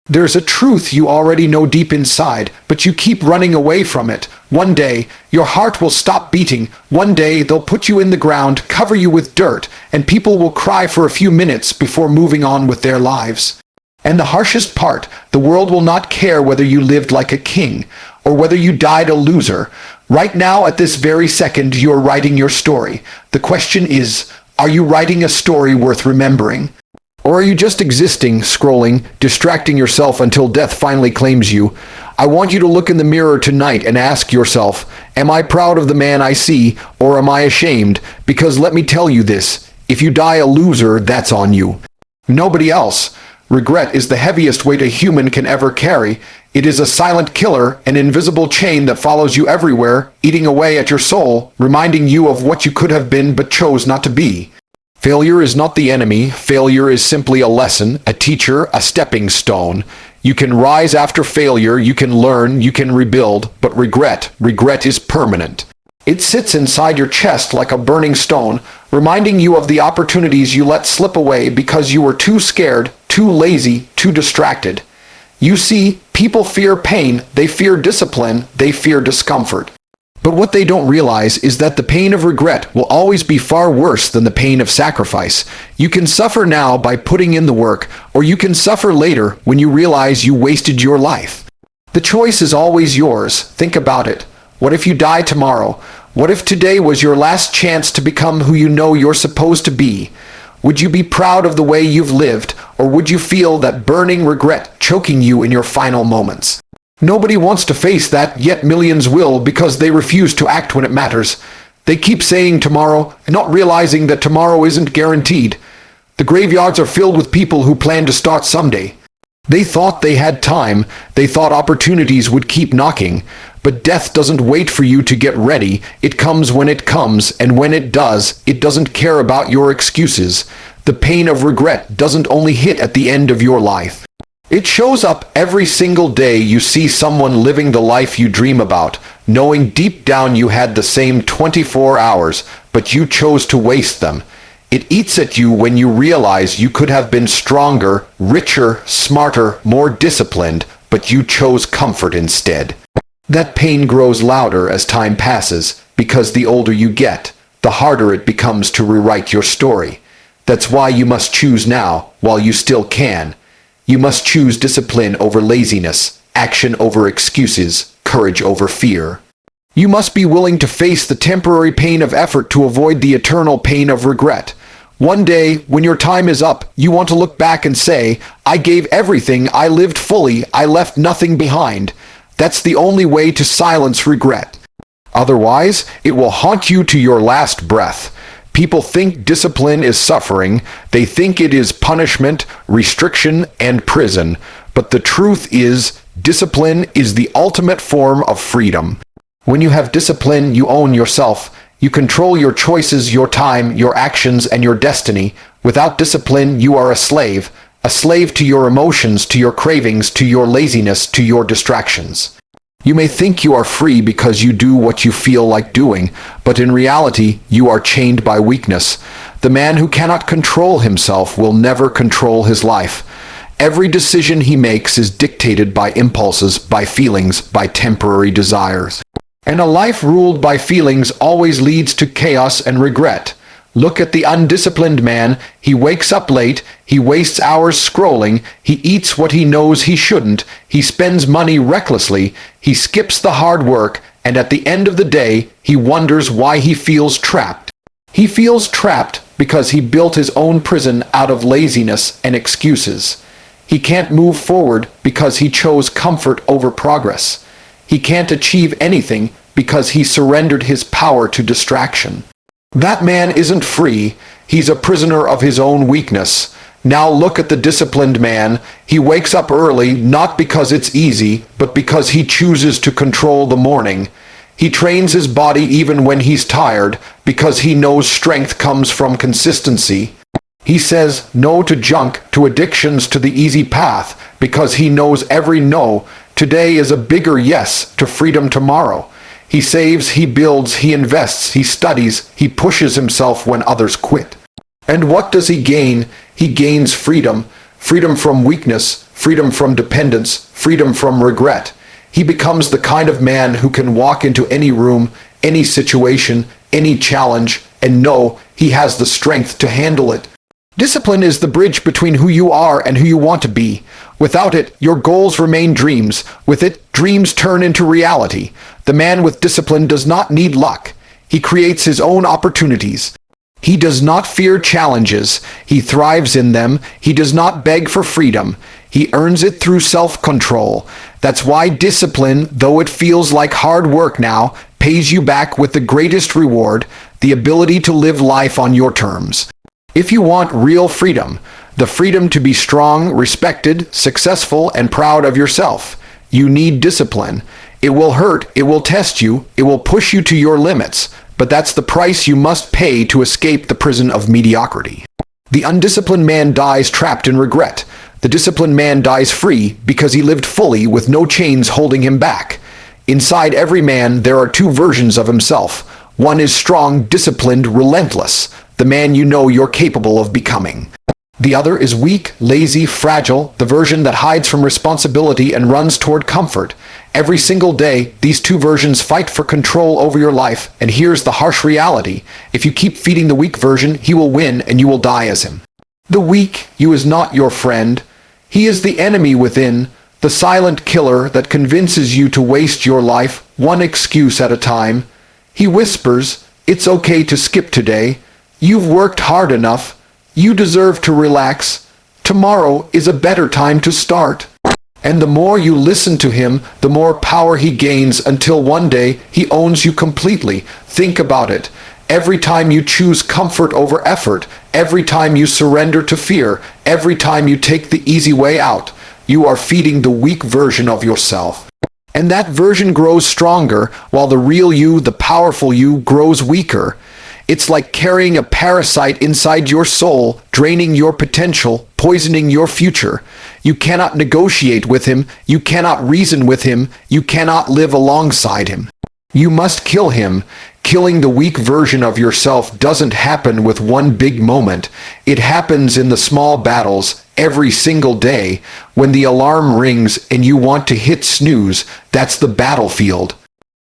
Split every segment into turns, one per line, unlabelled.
There's a truth you already know deep inside, but you keep running away from it. One day, your heart will stop beating. One day, they'll put you in the ground, cover you with dirt, and people will cry for a few minutes before moving on with their lives. And the harshest part, the world will not care whether you lived like a king, or whether you died a loser. Right now, at this very second, you're writing your story. The question is, are you writing a story worth remembering? Or are you just existing, scrolling, distracting yourself until death finally claims you? I want you to look in the mirror tonight and ask yourself, am I proud of the man I see, or am I ashamed? Because let me tell you this, if you die a loser, that's on you. Nobody else. Regret is the heaviest weight a human can ever carry. It is a silent killer, an invisible chain that follows you everywhere, eating away at your soul, reminding you of what you could have been but chose not to be. Failure is not the enemy. Failure is simply a lesson, a teacher, a stepping stone. You can rise after failure, you can learn, you can rebuild, but regret is permanent. It sits inside your chest like a burning stone, reminding you of the opportunities you let slip away because you were too scared, too lazy, too distracted. You see, people fear pain, they fear discipline, they fear discomfort. But what they don't realize is that the pain of regret will always be far worse than the pain of sacrifice. You can suffer now by putting in the work, or you can suffer later when you realize you wasted your life. The choice is always yours. Think about it. What if you die tomorrow? What if today was your last chance to become who you know you're supposed to be? Would you be proud of the way you've lived, or would you feel that burning regret choking you in your final moments? Nobody wants to face that, yet millions will because they refuse to act when it matters. They keep saying tomorrow, and not realizing that tomorrow isn't guaranteed. The graveyards are filled with people who plan to start someday. They thought they had time, they thought opportunities would keep knocking. But death doesn't wait for you to get ready, it comes when it comes, and when it does, it doesn't care about your excuses. The pain of regret doesn't only hit at the end of your life. It shows up every single day you see someone living the life you dream about, knowing deep down you had the same 24 hours, but you chose to waste them. It eats at you when you realize you could have been stronger, richer, smarter, more disciplined, but you chose comfort instead. That pain grows louder as time passes, because the older you get, the harder it becomes to rewrite your story. That's why you must choose now, while you still can. You must choose discipline over laziness, action over excuses, courage over fear. You must be willing to face the temporary pain of effort to avoid the eternal pain of regret. One day, when your time is up, you want to look back and say, I gave everything, I lived fully, I left nothing behind. That's the only way to silence regret. Otherwise, it will haunt you to your last breath. People think discipline is suffering. They think it is punishment, restriction, and prison. But the truth is, discipline is the ultimate form of freedom. When you have discipline, you own yourself. You control your choices, your time, your actions, and your destiny. Without discipline, you are a slave to your emotions, to your cravings, to your laziness, to your distractions. You may think you are free because you do what you feel like doing, but in reality, you are chained by weakness. The man who cannot control himself will never control his life. Every decision he makes is dictated by impulses, by feelings, by temporary desires. And a life ruled by feelings always leads to chaos and regret. Look at the undisciplined man. He wakes up late, he wastes hours scrolling, he eats what he knows he shouldn't, he spends money recklessly, he skips the hard work, and at the end of the day, he wonders why he feels trapped. He feels trapped because he built his own prison out of laziness and excuses. He can't move forward because he chose comfort over progress. He can't achieve anything because he surrendered his power to distraction. That man isn't free. He's a prisoner of his own weakness. Now look at the disciplined man. He wakes up early not because it's easy, but because he chooses to control the morning. He trains his body even when he's tired, because he knows strength comes from consistency. He says no to junk, to addictions, to the easy path, because he knows every no today is a bigger yes to freedom tomorrow. He saves, he builds, he invests, he studies, he pushes himself when others quit. And what does he gain? He gains freedom. Freedom from weakness, freedom from dependence, freedom from regret. He becomes the kind of man who can walk into any room, any situation, any challenge, and know he has the strength to handle it. Discipline is the bridge between who you are and who you want to be. Without it, your goals remain dreams. With it, dreams turn into reality. The man with discipline does not need luck. He creates his own opportunities. He does not fear challenges. He thrives in them. He does not beg for freedom. He earns it through self-control. That's why discipline, though it feels like hard work now, pays you back with the greatest reward, the ability to live life on your terms. If you want real freedom, the freedom to be strong, respected, successful, and proud of yourself, you need discipline. It will hurt, it will test you, it will push you to your limits, but that's the price you must pay to escape the prison of mediocrity. The undisciplined man dies trapped in regret. The disciplined man dies free because he lived fully with no chains holding him back. Inside every man, there are two versions of himself. One is strong, disciplined, relentless, the man you know you're capable of becoming. The other is weak, lazy, fragile, the version that hides from responsibility and runs toward comfort. Every single day, these two versions fight for control over your life, and here's the harsh reality. If you keep feeding the weak version, he will win and you will die as him. The weak you is not your friend. He is the enemy within, the silent killer that convinces you to waste your life, one excuse at a time. He whispers, "It's okay to skip today. You've worked hard enough. You deserve to relax. Tomorrow is a better time to start." And the more you listen to him, the more power he gains until one day he owns you completely. Think about it. Every time you choose comfort over effort, every time you surrender to fear, every time you take the easy way out, you are feeding the weak version of yourself. And that version grows stronger, while the real you, the powerful you, grows weaker. It's like carrying a parasite inside your soul, draining your potential, poisoning your future. You cannot negotiate with him, you cannot reason with him, you cannot live alongside him. You must kill him. Killing the weak version of yourself doesn't happen with one big moment. It happens in the small battles, every single day. When the alarm rings and you want to hit snooze, that's the battlefield.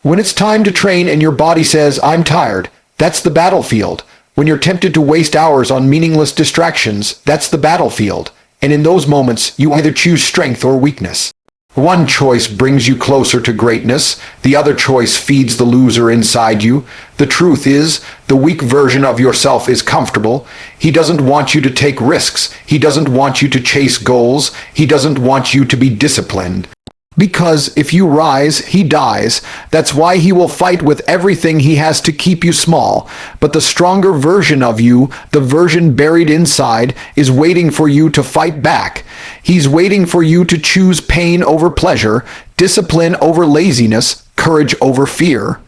When it's time to train and your body says, "I'm tired," that's the battlefield. When you're tempted to waste hours on meaningless distractions, that's the battlefield. And in those moments, you either choose strength or weakness. One choice brings you closer to greatness, the other choice feeds the loser inside you. The truth is, the weak version of yourself is comfortable. He doesn't want you to take risks. He doesn't want you to chase goals. He doesn't want you to be disciplined. Because if you rise, he dies. That's why he will fight with everything he has to keep you small. But the stronger version of you, the version buried inside, is waiting for you to fight back. He's waiting for you to choose pain over pleasure, discipline over laziness, courage over fear.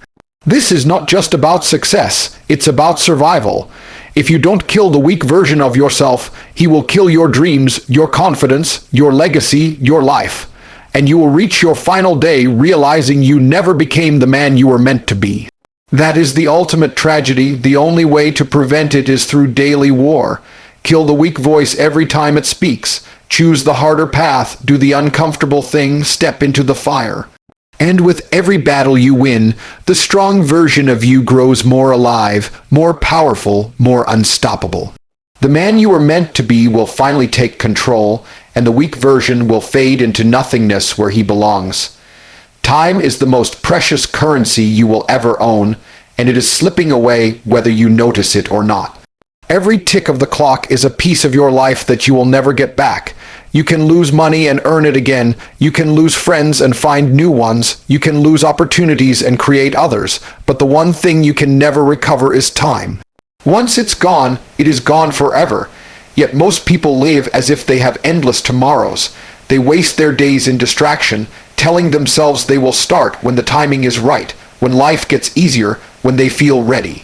This is not just about success, it's about survival. If you don't kill the weak version of yourself, he will kill your dreams, your confidence, your legacy, your life. And you will reach your final day realizing you never became the man you were meant to be. That is the ultimate tragedy. The only way to prevent it is through daily war. Kill the weak voice every time it speaks. Choose the harder path, do the uncomfortable thing, step into the fire. And with every battle you win, the strong version of you grows more alive, more powerful, more unstoppable. The man you were meant to be will finally take control, and the weak version will fade into nothingness where he belongs. Time is the most precious currency you will ever own, and it is slipping away whether you notice it or not. Every tick of the clock is a piece of your life that you will never get back. You can lose money and earn it again. You can lose friends and find new ones. You can lose opportunities and create others. But the one thing you can never recover is time. Once it's gone, it is gone forever. Yet most people live as if they have endless tomorrows. They waste their days in distraction, telling themselves they will start when the timing is right, when life gets easier, when they feel ready.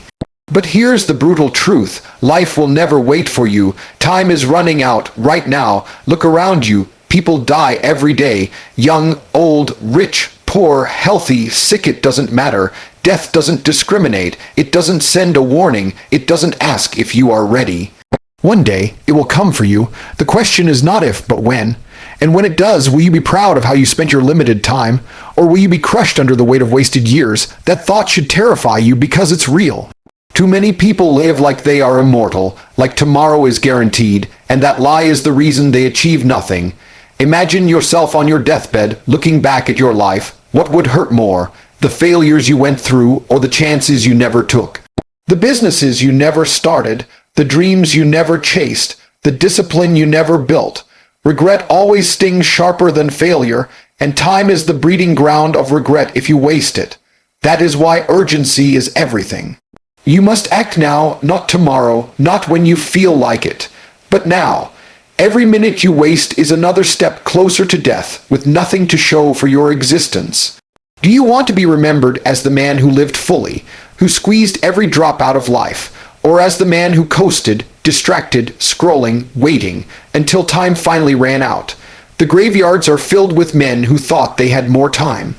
But here's the brutal truth. Life will never wait for you. Time is running out right now. Look around you. People die every day. Young, old, rich, poor, healthy, sick, it doesn't matter. Death doesn't discriminate. It doesn't send a warning. It doesn't ask if you are ready. One day, it will come for you. The question is not if, but when. And when it does, will you be proud of how you spent your limited time? Or will you be crushed under the weight of wasted years? That thought should terrify you because it's real. Too many people live like they are immortal, like tomorrow is guaranteed, and that lie is the reason they achieve nothing. Imagine yourself on your deathbed, looking back at your life. What would hurt more, the failures you went through or the chances you never took? The businesses you never started, the dreams you never chased, the discipline you never built. Regret always stings sharper than failure, and time is the breeding ground of regret if you waste it. That is why urgency is everything. You must act now, not tomorrow, not when you feel like it, but now. Every minute you waste is another step closer to death, with nothing to show for your existence. Do you want to be remembered as the man who lived fully, who squeezed every drop out of life, or as the man who coasted, distracted, scrolling, waiting, until time finally ran out? The graveyards are filled with men who thought they had more time.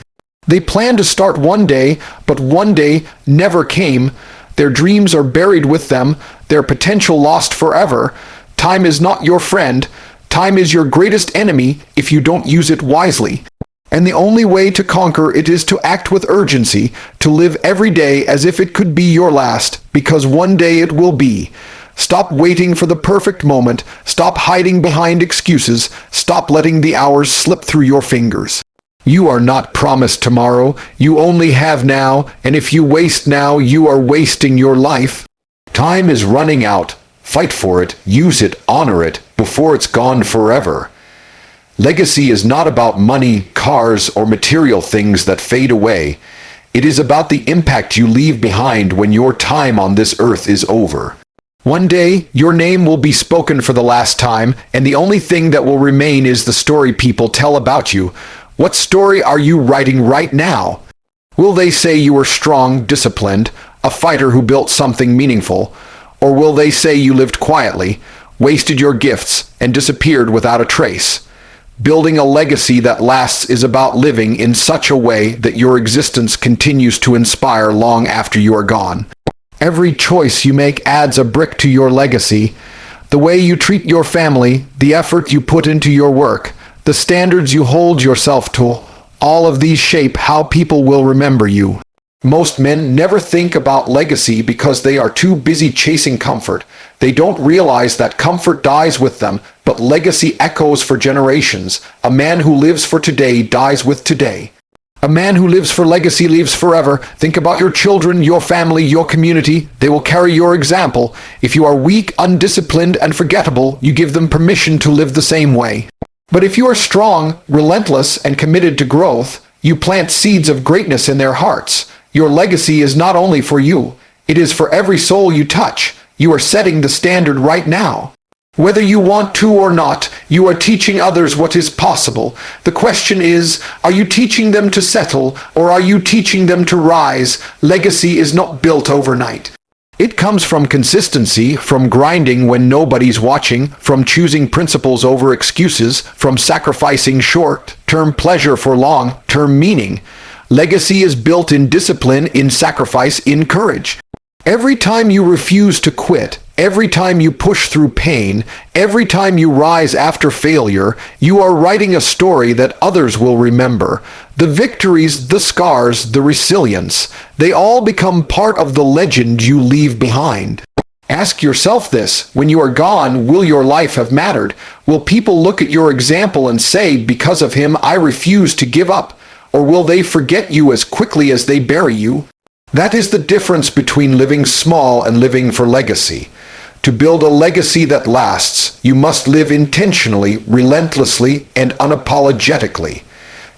They planned to start one day, but one day never came. Their dreams are buried with them, their potential lost forever. Time is not your friend. Time is your greatest enemy if you don't use it wisely. And the only way to conquer it is to act with urgency, to live every day as if it could be your last, because one day it will be. Stop waiting for the perfect moment. Stop hiding behind excuses. Stop letting the hours slip through your fingers. You are not promised tomorrow. You only have now, and if you waste now, you are wasting your life. Time is running out. Fight for it, use it, honor it, before it's gone forever. Legacy is not about money, cars, or material things that fade away. It is about the impact you leave behind when your time on this earth is over. One day, your name will be spoken for the last time, and the only thing that will remain is the story people tell about you. What story are you writing right now? Will they say you were strong, disciplined, a fighter who built something meaningful? Or will they say you lived quietly, wasted your gifts, and disappeared without a trace? Building a legacy that lasts is about living in such a way that your existence continues to inspire long after you are gone. Every choice you make adds a brick to your legacy. The way you treat your family, the effort you put into your work, the standards you hold yourself to, all of these shape how people will remember you. Most men never think about legacy because they are too busy chasing comfort. They don't realize that comfort dies with them, but legacy echoes for generations. A man who lives for today dies with today. A man who lives for legacy lives forever. Think about your children, your family, your community. They will carry your example. If you are weak, undisciplined, and forgettable, you give them permission to live the same way. But if you are strong, relentless, and committed to growth, you plant seeds of greatness in their hearts. Your legacy is not only for you, it is for every soul you touch. You are setting the standard right now. Whether you want to or not, you are teaching others what is possible. The question is, are you teaching them to settle, or are you teaching them to rise? Legacy is not built overnight. It comes from consistency, from grinding when nobody's watching, from choosing principles over excuses, from sacrificing short-term pleasure for long-term meaning. Legacy is built in discipline, in sacrifice, in courage. Every time you refuse to quit, every time you push through pain, every time you rise after failure, you are writing a story that others will remember. The victories, the scars, the resilience, they all become part of the legend you leave behind. Ask yourself this: when you are gone, will your life have mattered? Will people look at your example and say, because of him, I refuse to give up? Or will they forget you as quickly as they bury you? That is the difference between living small and living for legacy. To build a legacy that lasts, you must live intentionally, relentlessly, and unapologetically.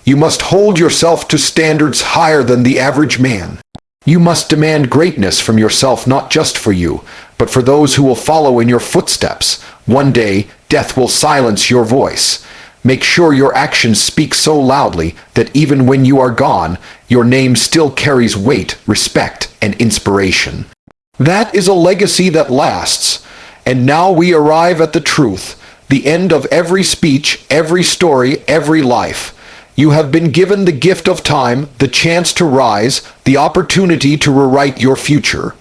You must hold yourself to standards higher than the average man. You must demand greatness from yourself, not just for you, but for those who will follow in your footsteps. One day, death will silence your voice. Make sure your actions speak so loudly that even when you are gone, your name still carries weight, respect, and inspiration. That is a legacy that lasts. And now we arrive at the truth, the end of every speech, every story, every life. You have been given the gift of time, the chance to rise, the opportunity to rewrite your future.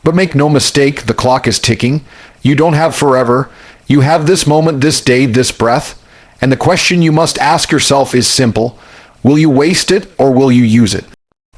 But make no mistake, the clock is ticking. You don't have forever. You have this moment, this day, this breath. And the question you must ask yourself is simple. Will you waste it or will you use it?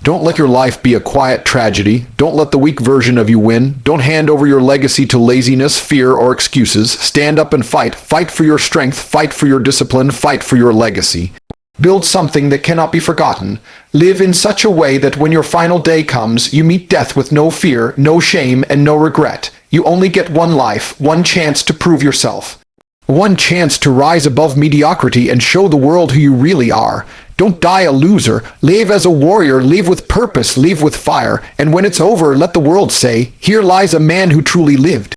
Don't let your life be a quiet tragedy. Don't let the weak version of you win. Don't hand over your legacy to laziness, fear, or excuses. Stand up and fight. Fight for your strength. Fight for your discipline. Fight for your legacy. Build something that cannot be forgotten. Live in such a way that when your final day comes, you meet death with no fear, no shame, and no regret. You only get one life, one chance to prove yourself. One chance to rise above mediocrity and show the world who you really are. Don't die a loser. Live as a warrior. Live with purpose. Live with fire. And when it's over, let the world say, "Here lies a man who truly lived."